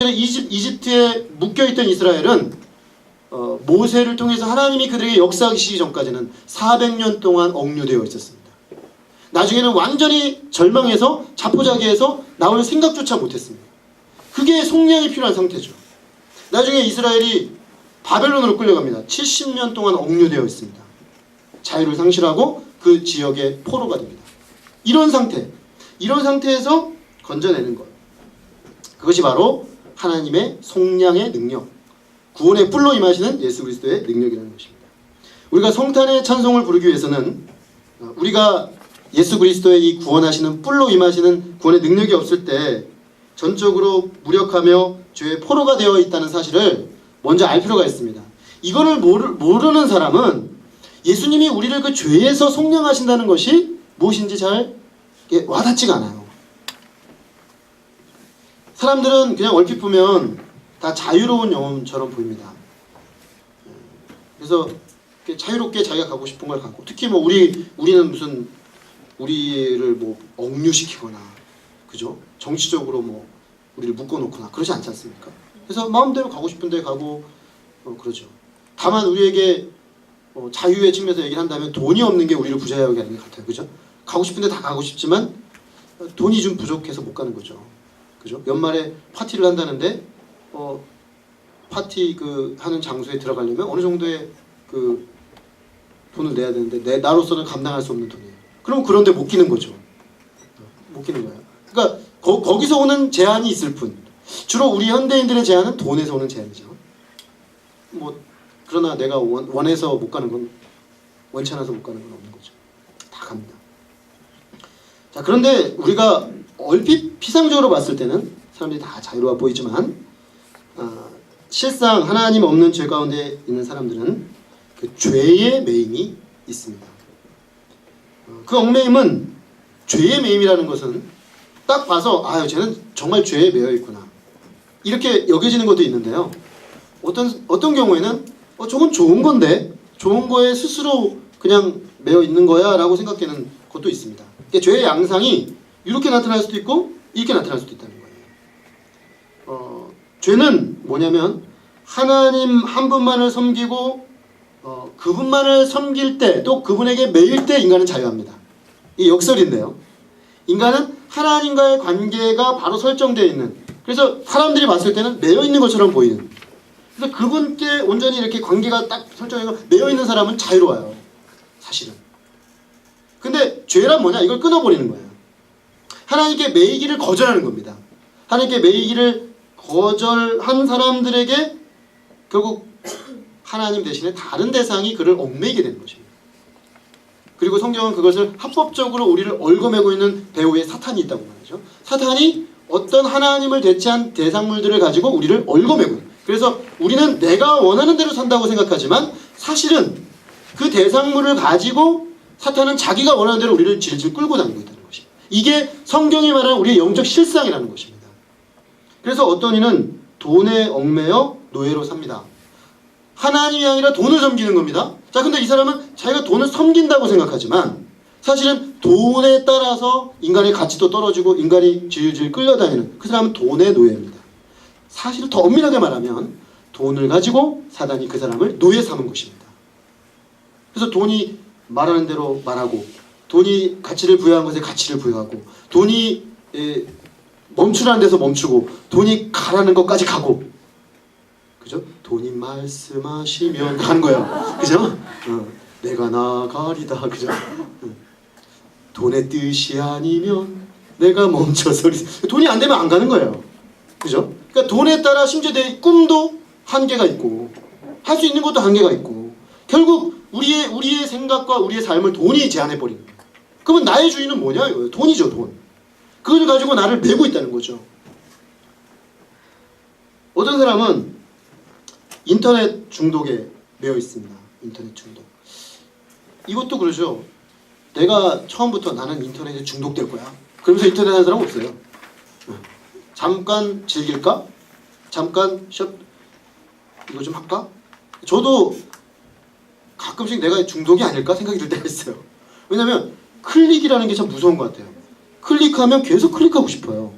이집트에 묶여있던 이스라엘은 모세를 통해서 하나님이 그들에게 역사하시기 전까지는 400년 동안 억류되어 있었습니다. 나중에는 완전히 절망해서 자포자기해서 나올 생각조차 못했습니다. 그게 속량이 필요한 상태죠. 나중에 이스라엘이 바벨론으로 끌려갑니다. 70년 동안 억류되어 있습니다. 자유를 상실하고 그 지역의 포로가 됩니다. 이런 상태에서 건져내는 것, 그것이 바로 하나님의 속량의 능력, 구원의 뿔로 임하시는 예수 그리스도의 능력이라는 것입니다. 우리가 성탄의 찬송을 부르기 위해서는 우리가 예수 그리스도의 이 구원하시는 뿔로 임하시는 구원의 능력이 없을 때 전적으로 무력하며 죄의 포로가 되어 있다는 사실을 먼저 알 필요가 있습니다. 이거를 모르는 사람은 예수님이 우리를 그 죄에서 속량하신다는 것이 무엇인지 잘 와닿지가 않아요. 사람들은 그냥 얼핏 보면 다 자유로운 영혼처럼 보입니다. 그래서 자유롭게 자기가 가고 싶은 걸 가고, 특히 뭐 우리는 무슨 우리를 뭐 억류시키거나, 그죠? 정치적으로 뭐 우리를 묶어놓거나 그러지 않지 않습니까? 그래서 마음대로 가고 싶은 데 가고 그러죠. 다만 우리에게 자유의 측면에서 얘기를 한다면 돈이 없는 게 우리를 부자하게 하는 것 같아요. 그죠? 가고 싶은 데 다 가고 싶지만 돈이 좀 부족해서 못 가는 거죠. 그죠? 연말에 파티를 한다는데 파티 하는 장소에 들어가려면 어느 정도의 돈을 내야 되는데 나로서는 감당할 수 없는 돈이에요. 그럼 그런 데 못 끼는 거죠. 못 끼는 거예요. 그러니까 거기서 오는 제한이 있을 뿐, 주로 우리 현대인들의 제한은 돈에서 오는 제한이죠. 그러나 내가 원해서 못 가는 건, 원치 않아서 못 가는 건 없는 거죠. 다 갑니다. 자, 그런데 우리가 얼핏 피상적으로 봤을 때는 사람들이 다 자유로워 보이지만 실상 하나님 없는 죄 가운데 있는 사람들은 그 죄의 매임이 있습니다. 그 얽매임은, 죄의 매임이라는 것은 딱 봐서 쟤는 정말 죄에 매여 있구나 이렇게 여겨지는 것도 있는데요. 어떤 경우에는 저건 좋은 건데, 좋은 거에 스스로 그냥 매여 있는 거야 라고 생각하는 것도 있습니다. 그러니까 죄의 양상이 이렇게 나타날 수도 있고 이렇게 나타날 수도 있다는 거예요. 죄는 뭐냐면 하나님 한 분만을 섬기고 그분만을 섬길 때, 또 그분에게 매일 때 인간은 자유합니다. 이 역설인데요. 인간은 하나님과의 관계가 바로 설정되어 있는, 그래서 사람들이 봤을 때는 매여 있는 것처럼 보이는, 그래서 그분께 온전히 이렇게 관계가 딱 설정되고 매여 있는 사람은 자유로워요, 사실은. 근데 죄란 뭐냐? 이걸 끊어버리는 거예요. 하나님께 매이기를 거절하는 겁니다. 하나님께 매이기를 거절한 사람들에게 결국 하나님 대신에 다른 대상이 그를 얽매이게 되는 것입니다. 그리고 성경은 그것을 합법적으로 우리를 얽어매고 있는 배후에 사탄이 있다고 말하죠. 사탄이 어떤 하나님을 대체한 대상물들을 가지고 우리를 얽어매고 있는, 그래서 우리는 내가 원하는 대로 산다고 생각하지만 사실은 그 대상물을 가지고 사탄은 자기가 원하는 대로 우리를 질질 끌고 다니고 있다는 것입니다. 이게 성경이 말하는 우리의 영적 실상이라는 것입니다. 그래서 어떤 이는 돈에 얽매여 노예로 삽니다. 하나님이 아니라 돈을 섬기는 겁니다. 자, 근데 이 사람은 자기가 돈을 섬긴다고 생각하지만 사실은 돈에 따라서 인간의 가치도 떨어지고 인간이 질질 끌려다니는, 그 사람은 돈의 노예입니다. 사실을 더 엄밀하게 말하면 돈을 가지고 사단이 그 사람을 노예 삼은 것입니다. 그래서 돈이 말하는 대로 말하고, 돈이 가치를 부여한 것에 가치를 부여하고, 돈이 멈추라는 데서 멈추고, 돈이 가라는 것까지 가고, 그죠? 돈이 말씀하시면 가는 거예요. 그죠? 내가 나가리다. 그죠? 돈의 뜻이 아니면 내가 멈춰서리. 돈이 안 되면 안 가는 거예요. 그죠? 그러니까 돈에 따라 심지어 내 꿈도 한계가 있고, 할 수 있는 것도 한계가 있고, 결국 우리의 생각과 우리의 삶을 돈이 제한해버리는 거예요. 그러면 나의 주인은 뭐냐? 이거예요. 돈이죠, 돈. 그걸 가지고 나를 메고 있다는 거죠. 어떤 사람은 인터넷 중독에 매여 있습니다. 인터넷 중독. 이것도 그러죠. 내가 처음부터 나는 인터넷에 중독될 거야, 그러면서 인터넷 하는 사람 없어요. 잠깐 즐길까? 잠깐 이거 좀 할까? 저도 가끔씩 내가 중독이 아닐까 생각이 들 때가 있어요. 왜냐면 클릭이라는 게 참 무서운 것 같아요. 클릭하면 계속 클릭하고 싶어요.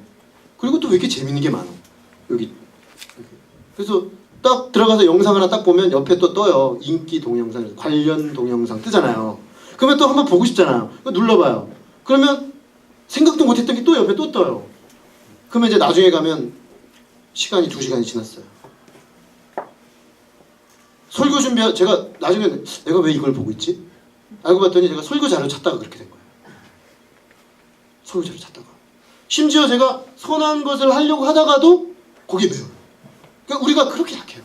그리고 또 왜 이렇게 재밌는 게 많아. 여기 그래서 딱 들어가서 영상 하나 딱 보면 옆에 또 떠요. 인기 동영상, 관련 동영상 뜨잖아요. 그러면 또 한번 보고 싶잖아요. 눌러봐요. 그러면 생각도 못했던 게 또 옆에 또 떠요. 그러면 이제 나중에 가면 시간이 2시간이 지났어요. 설교 제가 나중에 내가 왜 이걸 보고 있지? 알고 봤더니 제가 설교 자료 찾다가 그렇게 된 거예요. 설교 자료 찾다가. 심지어 제가 선한 것을 하려고 하다가도 거기에 매여요. 그러니까 우리가 그렇게 약해요.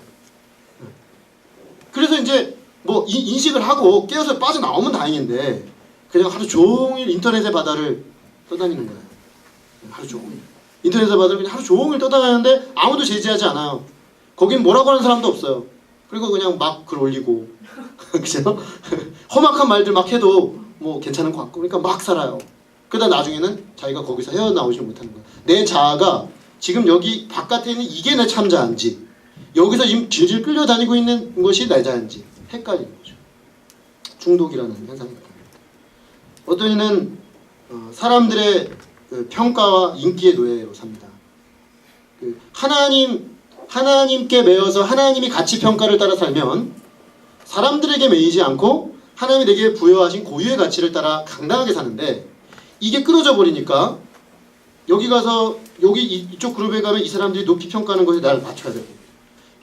그래서 이제 뭐 인식을 하고 깨어서 빠져나오면 다행인데 그냥 하루 종일 인터넷의 바다를 떠다니는 거예요. 하루 종일. 인터넷의 바다를 그냥 하루 종일 떠다니는데 아무도 제지하지 않아요. 거긴 뭐라고 하는 사람도 없어요. 그리고 그냥 막 글 올리고 그죠? 험악한 말들 막 해도 뭐 괜찮은 것 같고 그러니까 막 살아요. 그러다 나중에는 자기가 거기서 헤어나오지 못하는 거예요. 내 자아가 지금 여기 바깥에 있는 이게 내 참자인지 여기서 지금 질질 끌려다니고 있는 것이 내 자인지 헷갈리는 거죠. 중독이라는 현상입니다. 어떤 이는 사람들의 그 평가와 인기의 노예로 삽니다. 그 하나님께 매여서 하나님이 가치 평가를 따라 살면 사람들에게 매이지 않고 하나님이 내게 부여하신 고유의 가치를 따라 당당하게 사는데 이게 끊어져 버리니까 여기 가서 이쪽 그룹에 가면 이 사람들이 높이 평가하는 것에 나를 맞춰야 되고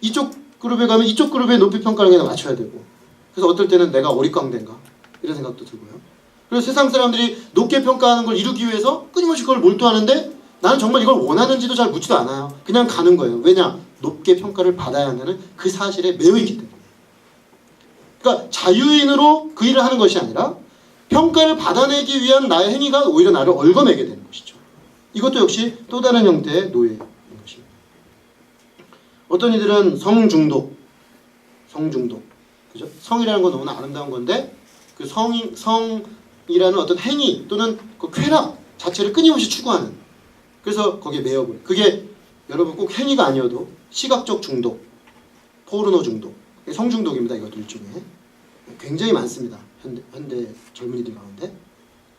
이쪽 그룹에 가면 이쪽 그룹에 높이 평가하는 것에 맞춰야 되고 그래서 어떨 때는 내가 어릿광대인가 이런 생각도 들고요. 그래서 세상 사람들이 높게 평가하는 걸 이루기 위해서 끊임없이 그걸 몰두하는데 나는 정말 이걸 원하는지도 잘 묻지도 않아요. 그냥 가는 거예요. 왜냐? 높게 평가를 받아야 한다는 그 사실에 매여 있기 때문에. 그러니까 자유인으로 그 일을 하는 것이 아니라 평가를 받아내기 위한 나의 행위가 오히려 나를 얽어매게 되는 것이죠. 이것도 역시 또 다른 형태의 노예인 것입니다. 어떤 이들은 성중독, 그죠? 성이라는 건 너무나 아름다운 건데 그 성이라는 어떤 행위 또는 그 쾌락 자체를 끊임없이 추구하는 그래서 거기에 매여버려. 그게 여러분 꼭 행위가 아니어도 시각적 중독, 포르노 중독, 성중독입니다. 이것도 일종의 굉장히 많습니다. 현대 젊은이들 가운데.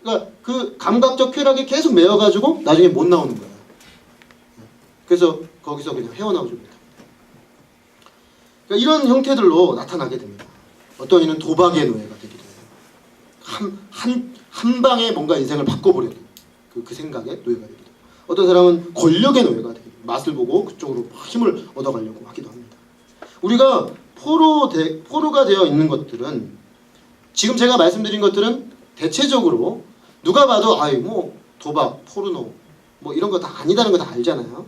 그러니까 그 감각적 쾌락에 계속 매여가지고 나중에 못 나오는 거예요. 그래서 거기서 그냥 헤어나오지 못합니다. 그러니까 이런 형태들로 나타나게 됩니다. 어떤 이는 도박의 노예가 되기도 해요. 한 방에 뭔가 인생을 바꿔보려는 그 생각에 노예가 되기도 해요. 어떤 사람은 권력의 노예가 되기도 해요. 맛을 보고 그쪽으로 힘을 얻어가려고 하기도 합니다. 우리가 포로가 되어 있는 것들은 지금 제가 말씀드린 것들은 대체적으로 누가 봐도 뭐 도박, 포르노 뭐 이런 거 다 아니다는 거 다 알잖아요.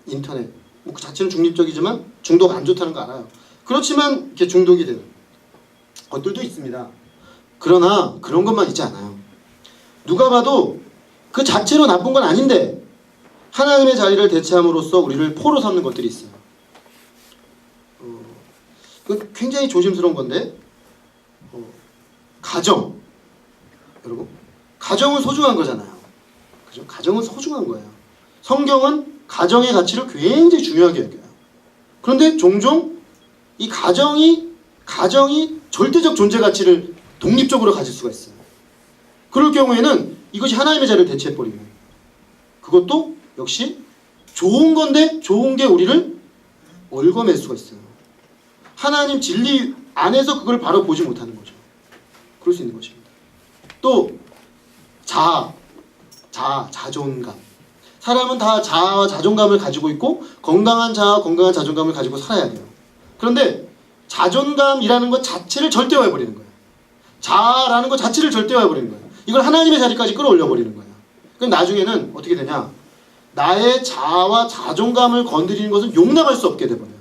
인터넷 뭐 그 자체는 중립적이지만 중독 안 좋다는 거 알아요. 그렇지만 이렇게 중독이 되는 것들도 있습니다. 그러나 그런 것만 있지 않아요. 누가 봐도 그 자체로 나쁜 건 아닌데 하나님의 자리를 대체함으로써 우리를 포로 삼는 것들이 있어요. 그 굉장히 조심스러운 건데 가정 여러분 가정은 소중한 거잖아요. 그죠? 가정은 소중한 거예요. 성경은 가정의 가치를 굉장히 중요하게 여겨요. 그런데 종종 이 가정이 절대적 존재 가치를 독립적으로 가질 수가 있어요. 그럴 경우에는 이것이 하나님의 자리를 대체해버리고 그것도 역시 좋은 건데 좋은 게 우리를 얽어맬 수가 있어요. 하나님 진리 안에서 그걸 바로 보지 못하는 거죠. 그럴 수 있는 것입니다. 또 자존감. 사람은 다 자아와 자존감을 가지고 있고 건강한 자아와 건강한 자존감을 가지고 살아야 돼요. 그런데 자존감이라는 것 자체를 절대화해버리는 거예요. 자아라는 것 자체를 절대화해버리는 거예요. 이걸 하나님의 자리까지 끌어올려버리는 거예요. 그럼 나중에는 어떻게 되냐? 나의 자아와 자존감을 건드리는 것은 용납할 수 없게 돼버려요.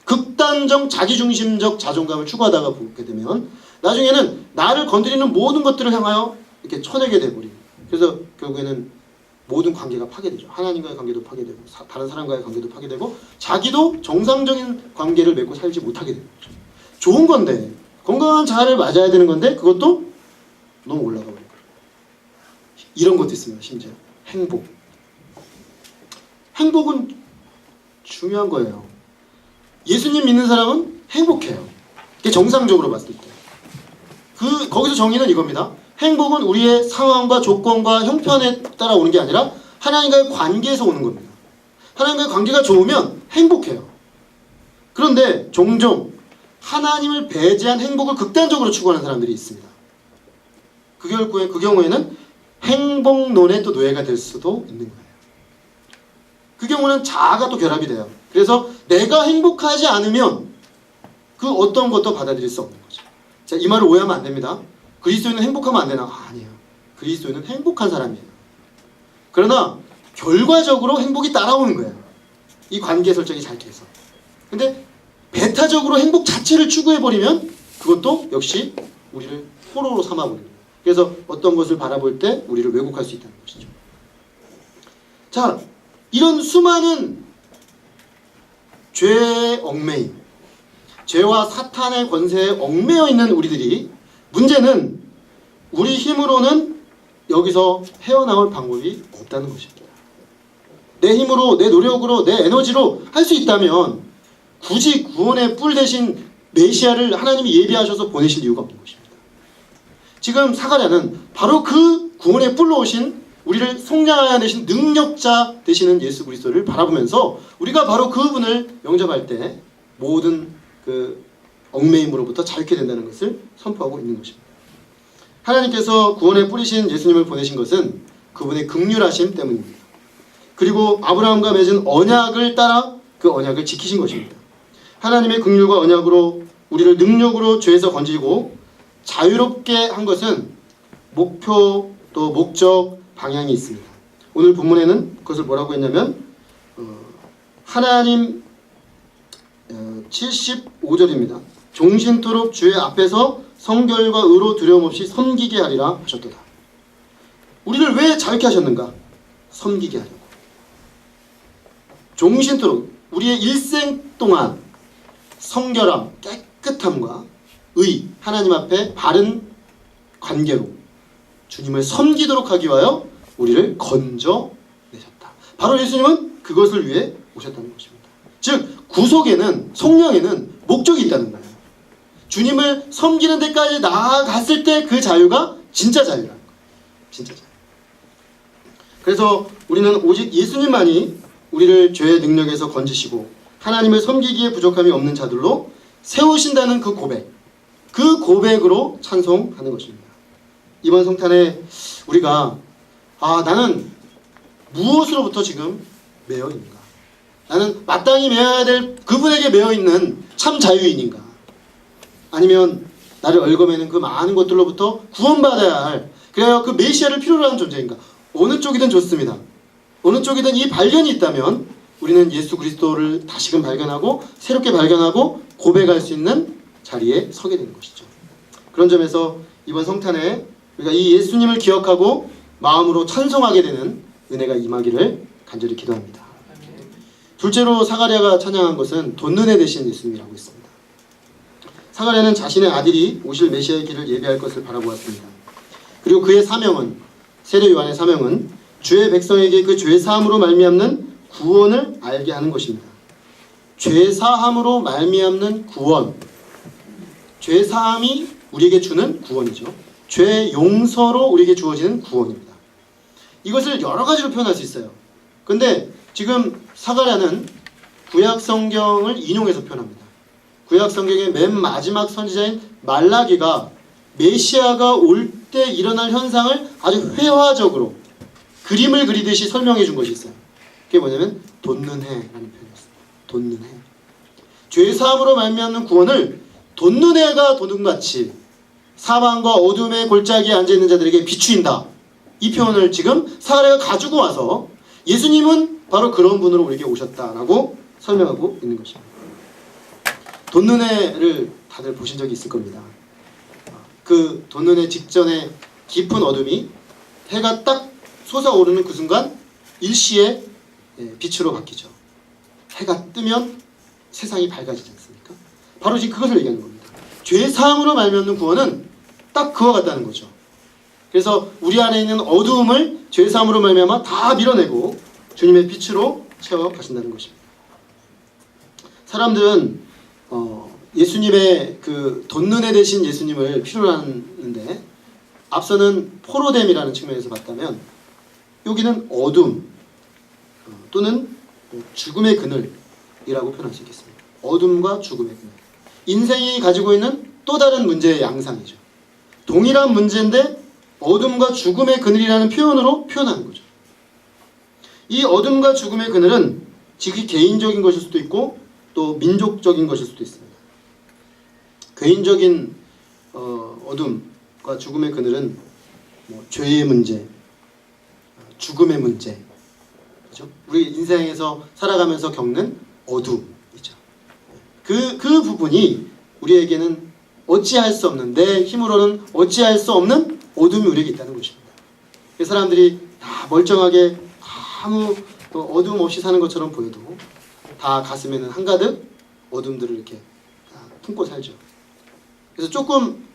극단적 자기중심적 자존감을 추구하다가 보게 되면 나중에는 나를 건드리는 모든 것들을 향하여 이렇게 쳐내게 돼버리고 그래서 결국에는 모든 관계가 파괴되죠. 하나님과의 관계도 파괴되고 다른 사람과의 관계도 파괴되고 자기도 정상적인 관계를 맺고 살지 못하게 되는 거죠. 좋은 건데 건강한 자아를 맞아야 되는 건데 그것도 너무 올라가 버린 거예요. 이런 것도 있습니다. 심지어 행복은 중요한 거예요. 예수님 믿는 사람은 행복해요. 이게 정상적으로 봤을 때. 거기서 정의는 이겁니다. 행복은 우리의 상황과 조건과 형편에 따라 오는 게 아니라 하나님과의 관계에서 오는 겁니다. 하나님과의 관계가 좋으면 행복해요. 그런데 종종 하나님을 배제한 행복을 극단적으로 추구하는 사람들이 있습니다. 그 경우에는 행복론의 또 노예가 될 수도 있는 거예요. 그 경우는 자아가 또 결합이 돼요. 그래서 내가 행복하지 않으면 그 어떤 것도 받아들일 수 없는 거죠. 자, 이 말을 오해하면 안 됩니다. 그리스도인은 행복하면 안 되나? 아니에요. 그리스도인은 행복한 사람이에요. 그러나 결과적으로 행복이 따라오는 거예요. 이 관계 설정이 잘 돼서. 근데 배타적으로 행복 자체를 추구해버리면 그것도 역시 우리를 포로로 삼아버립니다. 그래서 어떤 것을 바라볼 때 우리를 왜곡할 수 있다는 것이죠. 자, 이런 수많은 죄의 얽매임, 죄와 사탄의 권세에 얽매여 있는 우리들이, 문제는 우리 힘으로는 여기서 헤어나올 방법이 없다는 것입니다. 내 힘으로, 내 노력으로, 내 에너지로 할 수 있다면 굳이 구원의 뿔 대신 메시아를 하나님이 예비하셔서 보내실 이유가 없는 것입니다. 지금 사가랴는 바로 그 구원의 뿔로 오신, 우리를 속량하여 내신 능력자 되시는 예수 그리스도를 바라보면서 우리가 바로 그분을 영접할 때 모든 그 얽매임으로부터 자유케 된다는 것을 선포하고 있는 것입니다. 하나님께서 구원의 뿌리신 예수님을 보내신 것은 그분의 긍휼하심 때문입니다. 그리고 아브라함과 맺은 언약을 따라 그 언약을 지키신 것입니다. 하나님의 긍휼과 언약으로 우리를 능력으로 죄에서 건지고 자유롭게 한 것은 목표, 또 목적, 방향이 있습니다. 오늘 본문에는 그것을 뭐라고 했냐면 하나님 75절입니다. 종신토록 주의 앞에서 성결과 의로 두려움 없이 섬기게 하리라 하셨도다. 우리를 왜 자유케 하셨는가? 섬기게 하려고. 종신토록 우리의 일생 동안 성결함, 깨끗함과 의, 하나님 앞에 바른 관계로 주님을 섬기도록 하기 위하여 우리를 건져내셨다. 바로 예수님은 그것을 위해 오셨다는 것입니다. 즉 구속에는, 속량에는 목적이 있다는 거예요. 주님을 섬기는 데까지 나아갔을 때 그 자유가 진짜 자유라는 거예요. 진짜 자유. 그래서 우리는 오직 예수님만이 우리를 죄의 능력에서 건지시고 하나님을 섬기기에 부족함이 없는 자들로 세우신다는 그 고백, 그 고백으로 찬송하는 것입니다. 이번 성탄에 우리가 나는 무엇으로부터 지금 매여 있는가? 나는 마땅히 매여야 될 그분에게 매여 있는 참 자유인인가? 아니면 나를 얽어매는 그 많은 것들로부터 구원받아야 할, 그래야 그 메시아를 필요로 하는 존재인가? 어느 쪽이든 좋습니다. 어느 쪽이든 이 발견이 있다면 우리는 예수 그리스도를 다시금 발견하고 새롭게 발견하고 고백할 수 있는 자리에 서게 되는 것이죠. 그런 점에서 이번 성탄에 우리가 이 예수님을 기억하고 마음으로 찬송하게 되는 은혜가 임하기를 간절히 기도합니다. 둘째로 사가랴가 찬양한 것은 돈눈에 대신 예수님이라고 했습니다. 사가랴는 자신의 아들이 오실 메시아의 길을 예비할 것을 바라보았습니다. 그리고 그의 사명은, 세례 요한의 사명은 주의 백성에게 그 죄사함으로 말미암는 구원을 알게 하는 것입니다. 죄사함으로 말미암는 구원, 죄사함이 우리에게 주는 구원이죠. 죄 용서로 우리에게 주어지는 구원입니다. 이것을 여러 가지로 표현할 수 있어요. 근데 지금 사가랴는 구약 성경을 인용해서 표현합니다. 구약 성경의 맨 마지막 선지자인 말라기가 메시아가 올 때 일어날 현상을 아주 회화적으로 그림을 그리듯이 설명해 준 것이 있어요. 그게 뭐냐면 돋는 해라는 표현이었습니다. 돋는 해. 죄사함으로 말미암는 구원을 돋는 해가 도둑같이 사방과 어둠의 골짜기에 앉아있는 자들에게 비추인다. 이 표현을 지금 사가랴가 가지고 와서 예수님은 바로 그런 분으로 우리에게 오셨다라고 설명하고 있는 것입니다. 돋는 해를 다들 보신 적이 있을 겁니다. 그 돋는 해 직전에 깊은 어둠이 해가 딱 솟아오르는 그 순간 일시에 빛으로 바뀌죠. 해가 뜨면 세상이 밝아지지 않습니까? 바로 지금 그것을 얘기하는 겁니다. 죄사함으로 말미암는 구원은 딱 그와 같다는 거죠. 그래서 우리 안에 있는 어두움을 죄사함으로 말미암아 다 밀어내고 주님의 빛으로 채워 가신다는 것입니다. 사람들은 예수님의 그 돋눈에 대신 예수님을 필요로 하는데 앞서는 포로됨이라는 측면에서 봤다면 여기는 어둠 또는 죽음의 그늘이라고 표현할 수 있겠습니다. 어둠과 죽음의 그늘. 인생이 가지고 있는 또 다른 문제의 양상이죠. 동일한 문제인데 어둠과 죽음의 그늘이라는 표현으로 표현하는 거죠. 이 어둠과 죽음의 그늘은 지극히 개인적인 것일 수도 있고 또 민족적인 것일 수도 있습니다. 개인적인 어둠과 죽음의 그늘은 죄의 문제, 죽음의 문제, 그죠? 우리 인생에서 살아가면서 겪는 어둠이죠. 그 부분이 우리에게는 어찌할 수 없는, 내 힘으로는 어찌할 수 없는 어둠이 우리에게 있다는 것입니다. 사람들이 다 멀쩡하게 아무 어둠 없이 사는 것처럼 보여도 다 가슴에는 한가득 어둠들을 이렇게 품고 살죠. 그래서 조금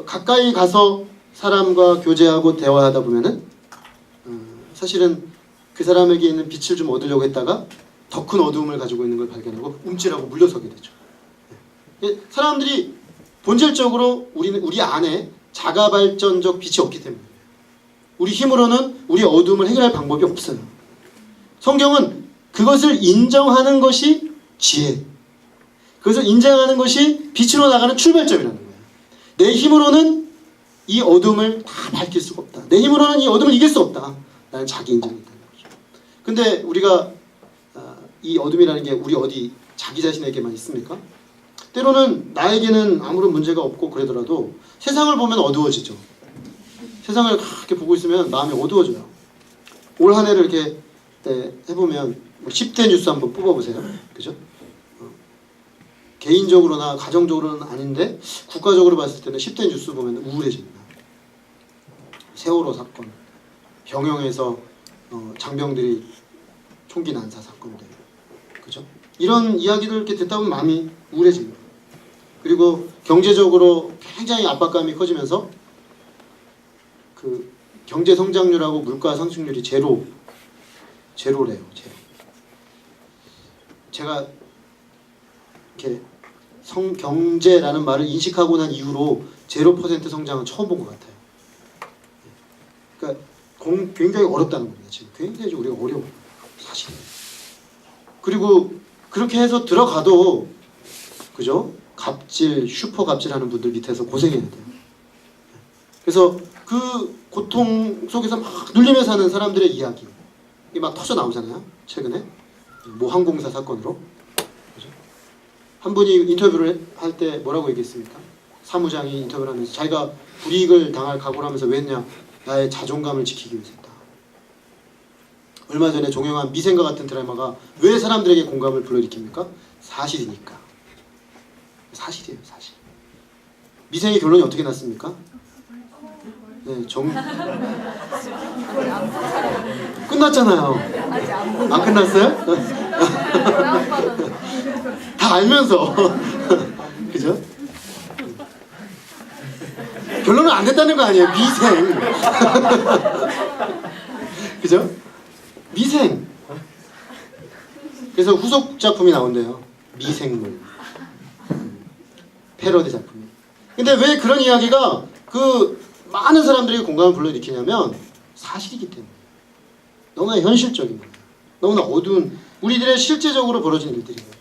가까이 가서 사람과 교제하고 대화하다 보면은 사실은 그 사람에게 있는 빛을 좀 얻으려고 했다가 더 큰 어두움을 가지고 있는 걸 발견하고 움찔하고 물러서게 되죠. 사람들이 본질적으로 우리 안에 자가 발전적 빛이 없기 때문에 우리 힘으로는 우리 어둠을 해결할 방법이 없어요. 성경은 그것을 인정하는 것이 지혜, 그것을 인정하는 것이 빛으로 나가는 출발점이라는 거예요. 내 힘으로는 이 어둠을 다 밝힐 수가 없다. 내 힘으로는 이 어둠을 이길 수 없다. 라는 자기 인정이 있다는 거죠. 근데 우리가 이 어둠이라는 게 우리 어디 자기 자신에게만 있습니까? 때로는 나에게는 아무런 문제가 없고 그러더라도 세상을 보면 어두워지죠. 세상을 이렇게 보고 있으면 마음이 어두워져요. 올 한 해를 이렇게 해보면 10대 뉴스 한번 뽑아보세요. 그죠? 개인적으로나 가정적으로는 아닌데 국가적으로 봤을 때는 10대 뉴스 보면 우울해집니다. 세월호 사건, 병영에서 장병들이 총기 난사 사건들, 그죠? 이런 이야기들 이렇게 듣다 보면 마음이 우울해집니다. 그리고 경제적으로 굉장히 압박감이 커지면서 그 경제 성장률하고 물가 상승률이 제로래요. 제로. 제가 이렇게 경제라는 말을 인식하고 난 이후로 0% 성장은 처음 본 것 같아요. 그러니까 굉장히 어렵다는 겁니다. 지금 굉장히 우리가 어려워요. 사실은. 그리고 그렇게 해서 들어가도 그죠? 갑질, 슈퍼 갑질하는 분들 밑에서 고생해야 돼요. 그래서 그 고통 속에서 막 눌리며 사는 사람들의 이야기 이게 막 터져 나오잖아요. 최근에 모 항공사 사건으로. 그죠? 한 분이 인터뷰를 할 때 뭐라고 얘기했습니까? 사무장이 인터뷰를 하면서 자기가 불이익을 당할 각오를 하면서 왜 했냐? 나의 자존감을 지키기 위해서 했다. 얼마 전에 종영한 미생과 같은 드라마가 왜 사람들에게 공감을 불러일으킵니까? 사실이니까. 사실이에요, 사실. 미생의 결론이 어떻게 났습니까? 네, 끝났잖아요. 안 끝났어요? 다 알면서. 그죠? 결론은 안 됐다는 거 아니에요. 미생. 그죠? 미생. 그래서 후속 작품이 나온대요. 미생물. 패러디 작품이. 근데 왜 그런 이야기가 그 많은 사람들이 공감을 불러일으키냐면 사실이기 때문에. 너무나 현실적인 거예요. 너무나 어두운 우리들의 실제적으로 벌어진 일들이에요.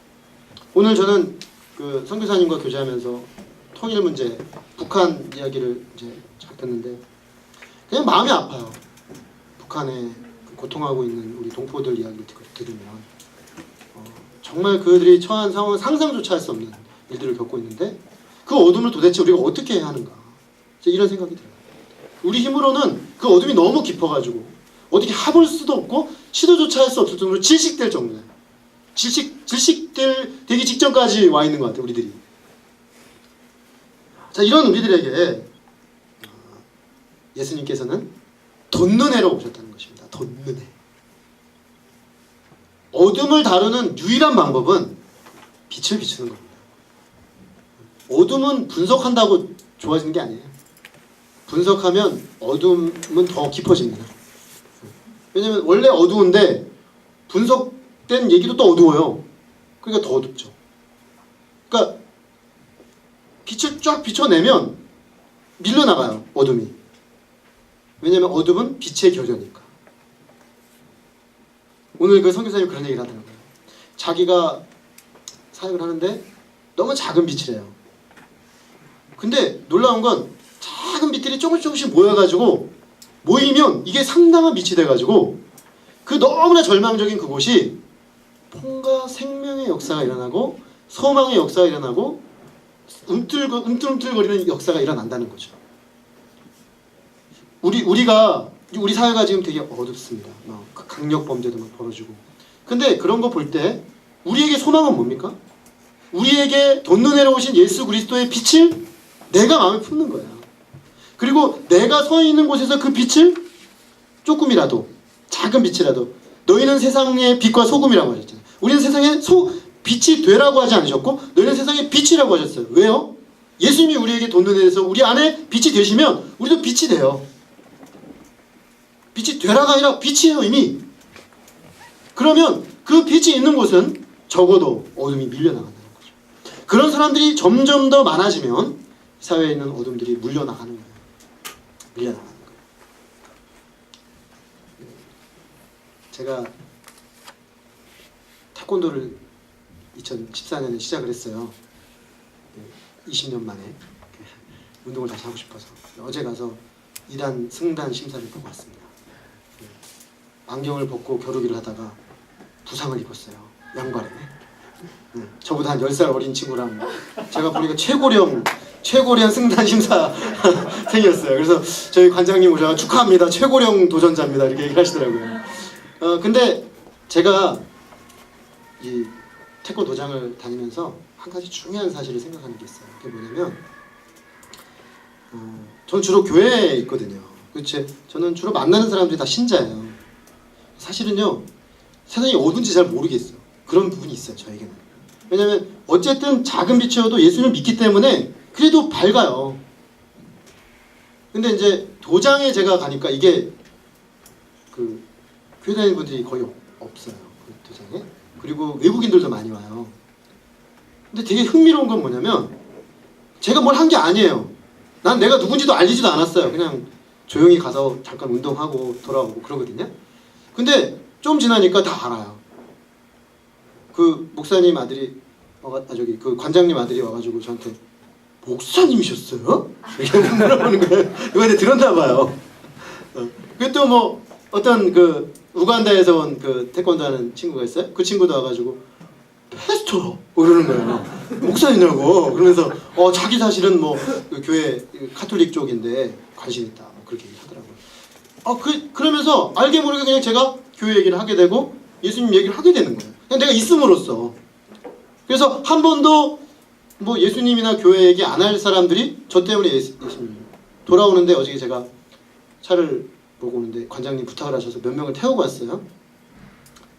오늘 저는 그 선교사님과 교제하면서 통일 문제, 북한 이야기를 이제 잘 듣는데 그냥 마음이 아파요. 북한에 고통하고 있는 우리 동포들 이야기를 들으면 정말 그들이 처한 상황은 상상조차 할 수 없는 일들을 겪고 있는데 그 어둠을 도대체 우리가 어떻게 해야 하는가 이런 생각이 들어요. 우리 힘으로는 그 어둠이 너무 깊어가지고 어떻게 해볼 수도 없고 시도조차 할 수 없을 정도로 질식될 정도예요. 질식되기 직전까지 와 있는 것 같아요. 우리들이. 자, 이런 우리들에게 예수님께서는 돋는해로 오셨다는 것입니다. 돋는해. 어둠을 다루는 유일한 방법은 빛을 비추는 겁니다. 어둠은 분석한다고 좋아지는 게 아니에요. 분석하면 어둠은 더 깊어집니다. 왜냐면 원래 어두운데 분석된 얘기도 또 어두워요. 그러니까 더 어둡죠. 그러니까 빛을 쫙 비춰내면 밀려나가요. 어둠이. 왜냐면 어둠은 빛의 결여니까. 오늘 그 선교사님이 그런 얘기를 하더라고요. 자기가 사역을 하는데 너무 작은 빛이래요. 근데 놀라운 건 작은 빛들이 조금씩 모여가지고 모이면 이게 상당한 빛이 돼가지고 그 너무나 절망적인 그곳이 뭔가 생명의 역사가 일어나고 소망의 역사가 일어나고 움틀움틀거리는 역사가 일어난다는 거죠. 우리 사회가 지금 되게 어둡습니다. 강력 범죄도 막 벌어지고. 근데 그런 거 볼 때 우리에게 소망은 뭡니까? 우리에게 돈눈에로 오신 예수 그리스도의 빛을 내가 마음에 품는 거야. 그리고 내가 서 있는 곳에서 그 빛을 조금이라도, 작은 빛이라도, 너희는 세상의 빛과 소금이라고 하셨잖아요. 우리는 세상의 빛이 되라고 하지 않으셨고 너희는 세상의 빛이라고 하셨어요. 왜요? 예수님이 우리에게 돈눈에서 우리 안에 빛이 되시면 우리도 빛이 돼요. 빛이 되라가 아니라 빛이에요 이미. 그러면 그 빛이 있는 곳은 적어도 어둠이 밀려나간다는 거죠. 그런 사람들이 점점 더 많아지면 사회에 있는 어둠들이 물려나가는 거예요. 밀려나가는 거예요. 제가 태권도를 2014년에 시작을 했어요. 20년 만에 운동을 다시 하고 싶어서 어제 가서 2단 승단 심사를 보고 왔습니다. 안경을 벗고 겨루기를 하다가 부상을 입었어요. 양발에. 저보다 한 10살 어린 친구랑 제가 보니까 최고령 승단 심사생이었어요. 그래서 저희 관장님 오셔서 축하합니다. 최고령 도전자입니다. 이렇게 얘기를 하시더라고요. 근데 제가 이 태권도장을 다니면서 한 가지 중요한 사실을 생각하는 게 있어요. 그게 뭐냐면 저는 주로 교회에 있거든요. 저는 주로 만나는 사람들이 다 신자예요. 사실은요 세상이 어딘지 잘 모르겠어요. 그런 부분이 있어요 저에게는. 왜냐면 어쨌든 작은 빛이어도 예수님을 믿기 때문에 그래도 밝아요. 근데 이제 도장에 제가 가니까 이게 그 교회 다니는 분들이 거의 없어요. 그 도장에. 그리고 외국인들도 많이 와요. 근데 되게 흥미로운 건 뭐냐면 제가 뭘 한 게 아니에요. 난 내가 누군지도 알리지도 않았어요. 그냥 조용히 가서 잠깐 운동하고 돌아오고 그러거든요. 근데 좀 지나니까 다 알아요. 그 목사님 아들이 그 관장님 아들이 와가지고 저한테 목사님이셨어요? 이렇게 물어보는 거예요. 이번에 들었나 봐요. 그 또 뭐 어떤 그 우간다에서 온 그 태권도 하는 친구가 있어요. 그 친구도 와가지고 패스터 그러는 거예요. 목사님이라고. 그러면서 자기 사실은 뭐 그 교회 카톨릭 쪽인데 관심 있다. 뭐 그렇게 얘기하더라고요. 그러면서 알게 모르게 그냥 제가 교회 얘기를 하게 되고 예수님 얘기를 하게 되는 거예요. 그냥 내가 있음으로써. 그래서 한 번도 뭐 예수님이나 교회 얘기 안 할 사람들이 저 때문에 예수님 돌아오는데 어저께 제가 차를 보고 오는데 관장님 부탁을 하셔서 몇 명을 태우고 왔어요.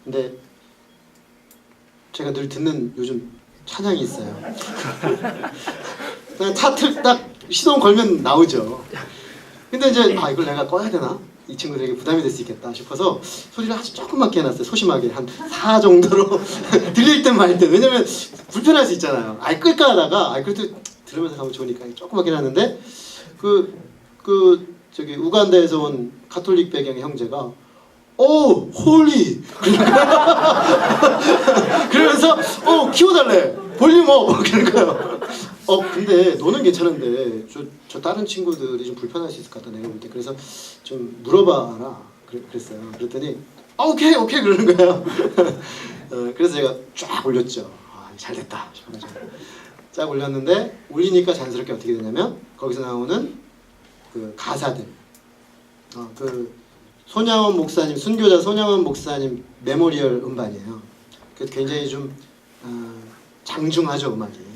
근데 제가 늘 듣는 요즘 찬양이 있어요. 그냥 차틀 딱 시동 걸면 나오죠. 근데 이제 이걸 내가 꺼야 되나? 이 친구들에게 부담이 될 수 있겠다 싶어서 소리를 아주 조금맣게 해놨어요. 소심하게 한 4 정도로 들릴 듯 말 듯. 왜냐면 불편할 수 있잖아요. 끌까 하다가 그래도 들으면서 가면 좋으니까 조그맣게 해놨는데 저기 우간다에서 온 카톨릭 배경의 형제가 홀리 그러면서 키워달래 볼륨 업 그러는 거예요. 근데 너는 괜찮은데 저 다른 친구들이 좀 불편할 수 있을 것 같다 내가 볼 때. 그래서 좀 물어봐라 그랬어요. 그랬더니 오케이 그러는 거예요. 그래서 제가 쫙 올렸죠. 잘됐다 싶어가지고 쫙 올렸는데 올리니까 자연스럽게 어떻게 되냐면 거기서 나오는 그 가사들 그 손양원 목사님 순교자 손양원 목사님 메모리얼 음반이에요. 그래서 굉장히 좀 장중하죠 음악이.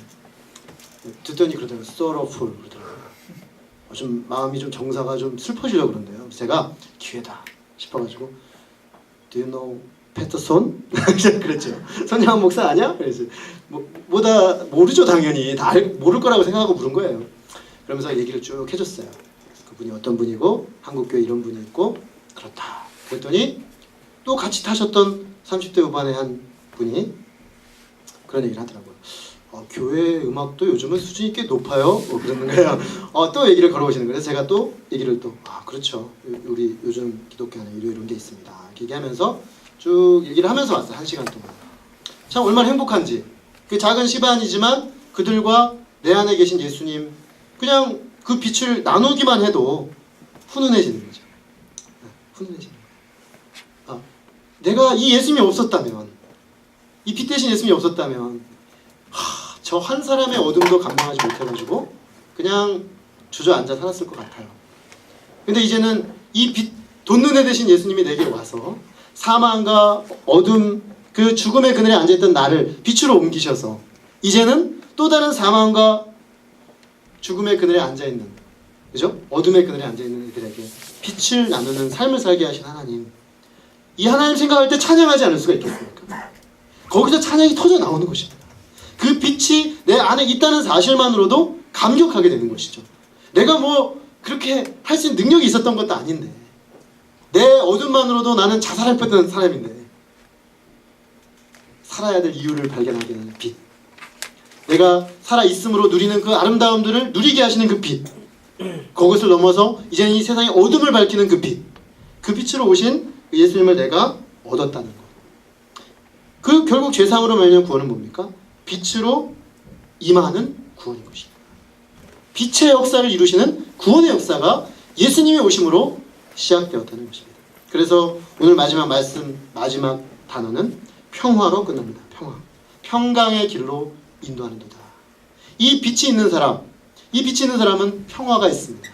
듣더니 그러더라고요. sorrowful 그러더라고요. 좀 마음이 좀 정사가 좀 슬퍼지려고 그런대요. 제가 기회다 싶어가지고 Do you know 패터손? 그랬죠. 손양원 목사 아니야? 그래서 모르죠 당연히. 다 모를 거라고 생각하고 부른 거예요. 그러면서 얘기를 쭉 해줬어요. 그분이 어떤 분이고 한국교회 이런 분이 있고 그렇다. 그랬더니 또 같이 타셨던 30대 후반의 한 분이 그런 얘기를 하더라고요. 교회 음악도 요즘은 수준이 꽤 높아요. 그러는 거예요. 또 얘기를 걸어오시는 거예요. 제가 또 얘기를 그렇죠. 우리 요즘 기독교 안에 이런 게 있습니다. 이렇게 얘기하면서 쭉 얘기를 하면서 왔어요. 1시간 동안. 참 얼마나 행복한지. 그 작은 시반이지만 그들과 내 안에 계신 예수님, 그냥 그 빛을 나누기만 해도 훈훈해지는 거죠. 훈훈해지는 거예요. 내가 이 예수님이 없었다면, 이 빛 대신 예수님이 없었다면 저 한 사람의 어둠도 감당하지 못해가지고 그냥 주저앉아 살았을 것 같아요. 근데 이제는 이 빛, 돈눈에 대신 예수님이 내게 와서 사망과 어둠, 그 죽음의 그늘에 앉아있던 나를 빛으로 옮기셔서 이제는 또 다른 사망과 죽음의 그늘에 앉아있는, 그죠? 어둠의 그늘에 앉아있는 이들에게 빛을 나누는 삶을 살게 하신 하나님, 이 하나님 생각할 때 찬양하지 않을 수가 있겠습니까? 거기서 찬양이 터져 나오는 것입니다. 그 빛이 내 안에 있다는 사실만으로도 감격하게 되는 것이죠. 내가 뭐 그렇게 할 수 있는 능력이 있었던 것도 아닌데, 내 어둠만으로도 나는 자살할 뻔한 사람인데 살아야 될 이유를 발견하게 되는 빛, 내가 살아있음으로 누리는 그 아름다움들을 누리게 하시는 그 빛, 그것을 넘어서 이제는 이 세상의 어둠을 밝히는 그 빛, 그 빛으로 오신 예수님을 내가 얻었다는 것. 그 결국 죄사함으로 말미암은 구원은 뭡니까? 빛으로 임하는 구원인 것입니다. 빛의 역사를 이루시는 구원의 역사가 예수님의 오심으로 시작되었다는 것입니다. 그래서 오늘 마지막 말씀, 마지막 단어는 평화로 끝납니다. 평화. 평강의 길로 인도하는도다. 이 빛이 있는 사람, 이 빛이 있는 사람은 평화가 있습니다.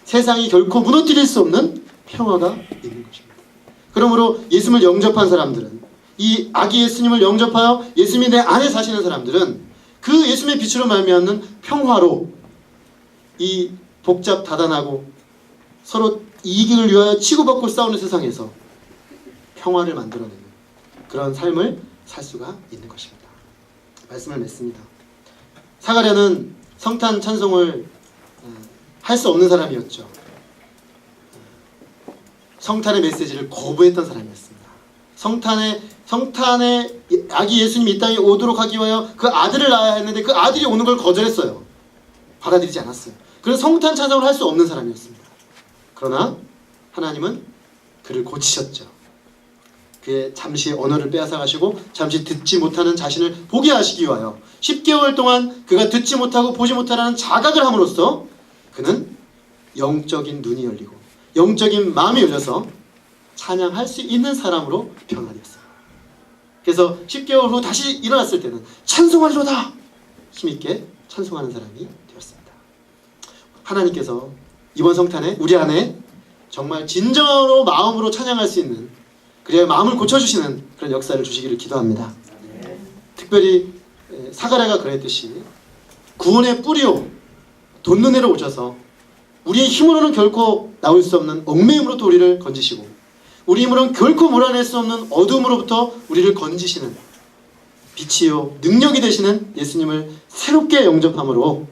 세상이 결코 무너뜨릴 수 없는 평화가 있는 것입니다. 그러므로 예수님을 영접한 사람들은, 이 아기 예수님을 영접하여 예수님이 내 안에 사시는 사람들은 그 예수님의 빛으로 말미암는 평화로 이 복잡 다단하고 서로 이익을 위하여 치고받고 싸우는 세상에서 평화를 만들어내는 그런 삶을 살 수가 있는 것입니다. 말씀을 맺습니다. 사가랴는 성탄 찬송을 할 수 없는 사람이었죠. 성탄의 메시지를 거부했던 사람이었습니다. 성탄에 아기 예수님이 이 땅에 오도록 하기 위하여 그 아들을 낳아야 했는데 그 아들이 오는 걸 거절했어요. 받아들이지 않았어요. 그래서 성탄 찬송을 할 수 없는 사람이었습니다. 그러나 하나님은 그를 고치셨죠. 그의 잠시 언어를 빼앗아 가시고 잠시 듣지 못하는 자신을 보게 하시기 위하여 10개월 동안 그가 듣지 못하고 보지 못하는 자각을 함으로써 그는 영적인 눈이 열리고 영적인 마음이 열려서 찬양할 수 있는 사람으로 변화되었어요. 그래서 10개월 후 다시 일어났을 때는 찬송하리로다! 힘있게 찬송하는 사람이 되었습니다. 하나님께서 이번 성탄에 우리 안에 정말 진정으로 마음으로 찬양할 수 있는, 그래야 마음을 고쳐주시는 그런 역사를 주시기를 기도합니다. 특별히 사가랴가 그랬듯이 구원의 뿌리요 돈눈에로 오셔서 우리의 힘으로는 결코 나올 수 없는 얽매임으로부터 우리를 건지시고 우리 힘으로는 결코 몰아낼 수 없는 어둠으로부터 우리를 건지시는 빛이요 능력이 되시는 예수님을 새롭게 영접함으로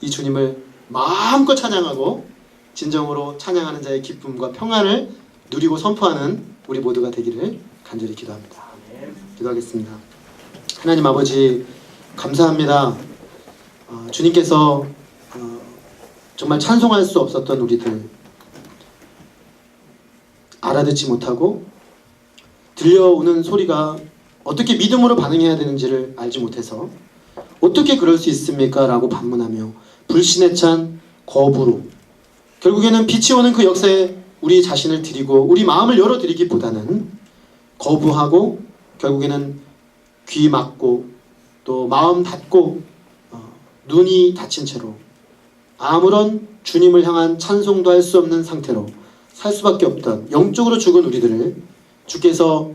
이 주님을 마음껏 찬양하고 진정으로 찬양하는 자의 기쁨과 평안을 누리고 선포하는 우리 모두가 되기를 간절히 기도합니다. 기도하겠습니다. 하나님 아버지 감사합니다. 주님께서 정말 찬송할 수 없었던 우리들, 알아듣지 못하고 들려오는 소리가 어떻게 믿음으로 반응해야 되는지를 알지 못해서 어떻게 그럴 수 있습니까? 라고 반문하며 불신에 찬 거부로 결국에는 빛이 오는 그 역사에 우리 자신을 드리고 우리 마음을 열어드리기보다는 거부하고 결국에는 귀 막고 또 마음 닫고 눈이 닫힌 채로 아무런 주님을 향한 찬송도 할 수 없는 상태로 살 수밖에 없던 영적으로 죽은 우리들을 주께서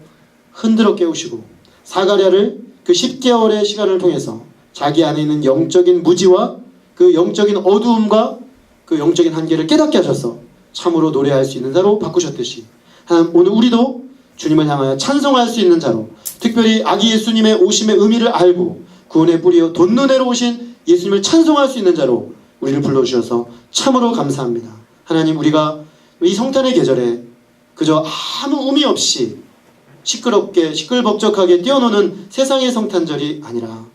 흔들어 깨우시고 사가랴를 그 10개월의 시간을 통해서 자기 안에 있는 영적인 무지와 그 영적인 어두움과 그 영적인 한계를 깨닫게 하셔서 참으로 노래할 수 있는 자로 바꾸셨듯이 오늘 우리도 주님을 향하여 찬송할 수 있는 자로, 특별히 아기 예수님의 오심의 의미를 알고 구원의 뿌리요 돈눈에로 오신 예수님을 찬송할 수 있는 자로 우리를 불러주셔서 참으로 감사합니다. 하나님, 우리가 이 성탄의 계절에 그저 아무 의미 없이 시끄럽게 시끌벅적하게 뛰어노는 세상의 성탄절이 아니라,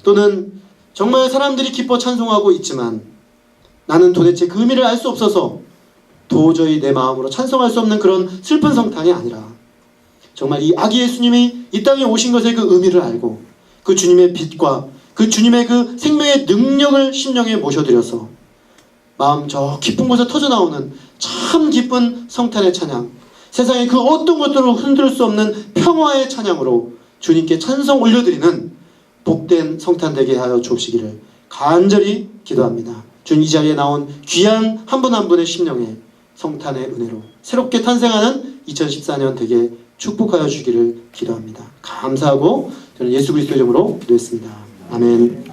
또는 정말 사람들이 기뻐 찬송하고 있지만 나는 도대체 그 의미를 알 수 없어서 도저히 내 마음으로 찬송할 수 없는 그런 슬픈 성탄이 아니라 정말 이 아기 예수님이 이 땅에 오신 것의 그 의미를 알고 그 주님의 빛과 그 주님의 그 생명의 능력을 심령에 모셔드려서 마음 저 깊은 곳에 터져나오는 참 기쁜 성탄의 찬양, 세상의 그 어떤 것들로 흔들 수 없는 평화의 찬양으로 주님께 찬송 올려드리는 복된 성탄 되게 하여 주옵시기를 간절히 기도합니다. 주님 이 자리에 나온 귀한 한 분 한 분의 심령에 성탄의 은혜로 새롭게 탄생하는 2014년 되게 축복하여 주기를 기도합니다. 감사하고 저는 예수 그리스도의 이름으로 기도했습니다. 아멘.